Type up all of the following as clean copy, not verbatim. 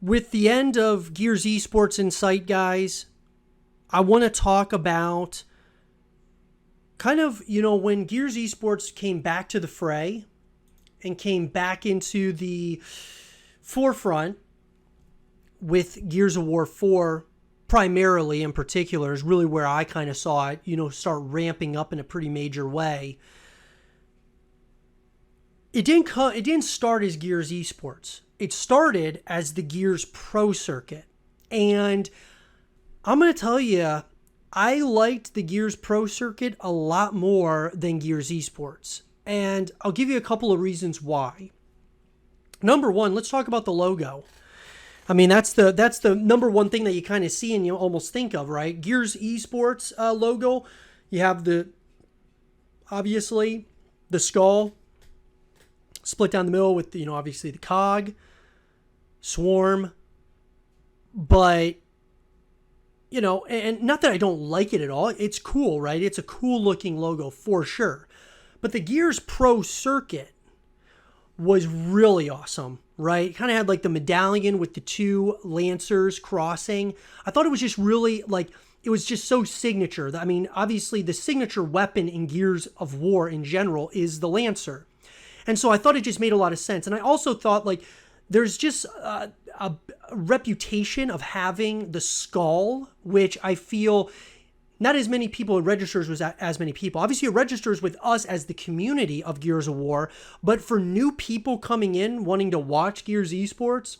With the end of Gears Esports in sight, guys, I want to talk about kind of, when Gears Esports came back to the fray and came back into the forefront with Gears of War 4 primarily in particular is really where I kind of saw it, start ramping up in a pretty major way. It didn't start as Gears Esports. It started as the Gears Pro Circuit. And I'm going to tell you, I liked the Gears Pro Circuit a lot more than Gears Esports. And I'll give you a couple of reasons why. Number one, let's talk about the logo. I mean, that's the number one thing that you kind of see and you almost think of, right? Gears Esports logo, you have obviously the skull split down the middle with, obviously the cog, swarm, but, and not that I don't like it at all. It's cool, right? It's a cool looking logo for sure. But the Gears Pro Circuit was really awesome, right? It kind of had like the medallion with the two lancers crossing. I thought it was just really it was just so signature. I mean, obviously the signature weapon in Gears of War in general is the lancer. And so I thought it just made a lot of sense. And I also thought there's just a reputation of having the skull, which I feel not as many people, it registers with as many people. Obviously, it registers with us as the community of Gears of War, but for new people coming in wanting to watch Gears Esports,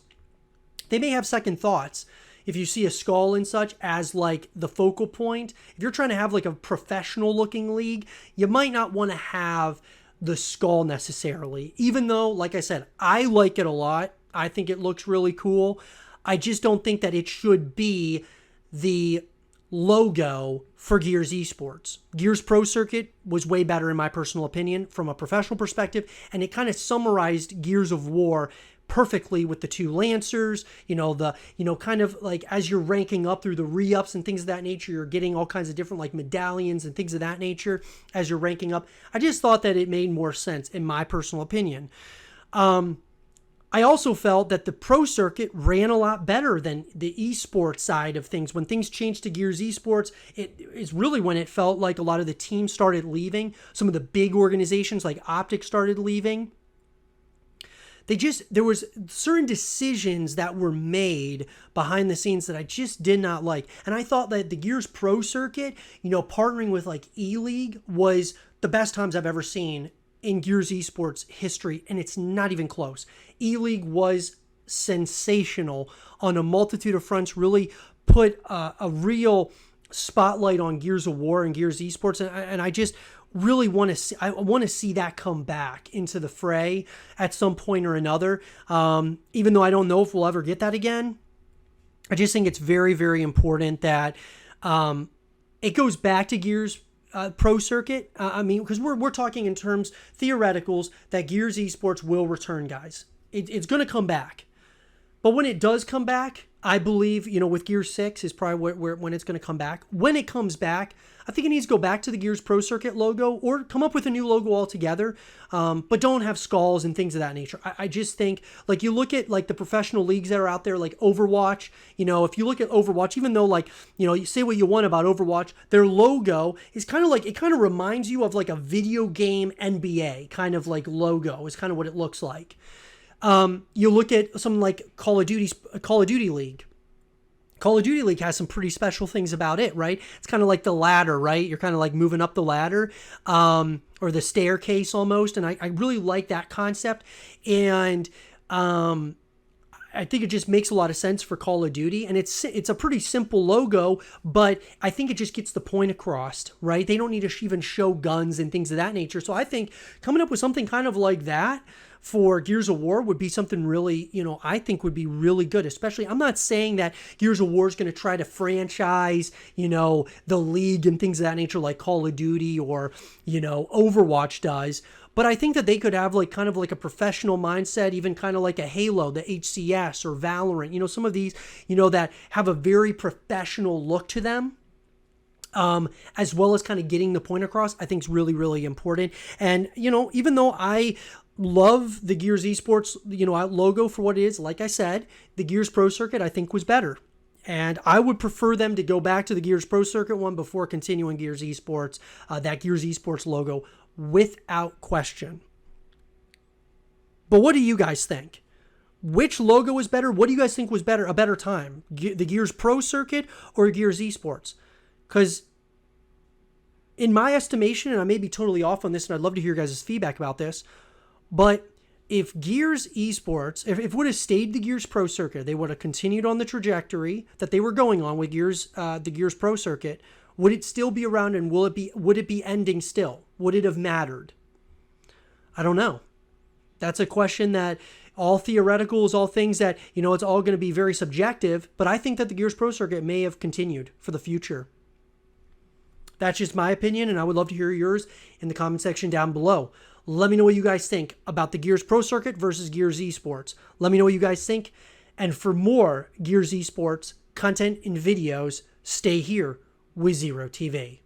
they may have second thoughts. If you see a skull and such as the focal point, if you're trying to have a professional looking league, you might not want to have the skull necessarily. Even though, like I said, I like it a lot. I think it looks really cool. I just don't think that it should be the logo for Gears Esports. Gears Pro Circuit was way better in my personal opinion from a professional perspective, and it kind of summarized Gears of War perfectly with the two lancers, kind of as you're ranking up through the re-ups and things of that nature, you're getting all kinds of different medallions and things of that nature as you're ranking up. I just thought that it made more sense in my personal opinion. I also felt that the Pro Circuit ran a lot better than the esports side of things. When things changed to Gears Esports, it is really when it felt like a lot of the teams started leaving. Some of the big organizations like Optic started leaving. There was certain decisions that were made behind the scenes that I just did not like. And I thought that the Gears Pro Circuit, partnering with E-League was the best times I've ever seen in Gears Esports history, and it's not even close. E-League was sensational on a multitude of fronts, really put a real spotlight on Gears of War and Gears Esports, and I just really want to see that come back into the fray at some point or another. Even though I don't know if we'll ever get that again, I just think it's very, very important that it goes back to Gears Pro Circuit. Because we're talking in terms theoreticals that Gears Esports will return, guys. It's going to come back. But when it does come back, I believe, with Gears 6 is probably when it's going to come back. When it comes back, I think it needs to go back to the Gears Pro Circuit logo or come up with a new logo altogether, but don't have skulls and things of that nature. I just think, you look at, the professional leagues that are out there, like Overwatch, if you look at Overwatch, even though, you say what you want about Overwatch, their logo is kind of it kind of reminds you of, a video game NBA kind of, logo is kind of what it looks like. You look at something like Call of Duty League. Call of Duty League has some pretty special things about it, right? It's kind of like the ladder, right? You're kind of moving up the ladder, or the staircase almost. And I really like that concept. And I think it just makes a lot of sense for Call of Duty, and it's a pretty simple logo, but I think it just gets the point across, right? They don't need to even show guns and things of that nature. So I think coming up with something kind of like that for Gears of War would be something really, I think would be really good. Especially, I'm not saying that Gears of War is going to try to franchise, the league and things of that nature like Call of Duty or, Overwatch does. But I think that they could have kind of a professional mindset, even kind of like a Halo, the HCS or Valorant, some of these, that have a very professional look to them. As well as kind of getting the point across, I think is really, really important. And, even though I love the Gears Esports, logo for what it is. Like I said, the Gears Pro Circuit I think was better. And I would prefer them to go back to the Gears Pro Circuit one before continuing Gears Esports, that Gears Esports logo, without question. But what do you guys think? Which logo is better? What do you guys think was better, a better time? The Gears Pro Circuit or Gears Esports? Because in my estimation, and I may be totally off on this, and I'd love to hear your guys' feedback about this, but if Gears Esports, if it would have stayed the Gears Pro Circuit, they would have continued on the trajectory that they were going on with the Gears Pro Circuit, would it still be around, and would it be ending still? Would it have mattered? I don't know. That's a question that all theoretical is all things that, it's all going to be very subjective, but I think that the Gears Pro Circuit may have continued for the future. That's just my opinion, and I would love to hear yours in the comment section down below. Let me know what you guys think about the Gears Pro Circuit versus Gears Esports. Let me know what you guys think. And for more Gears Esports content and videos, stay here with Zero TV.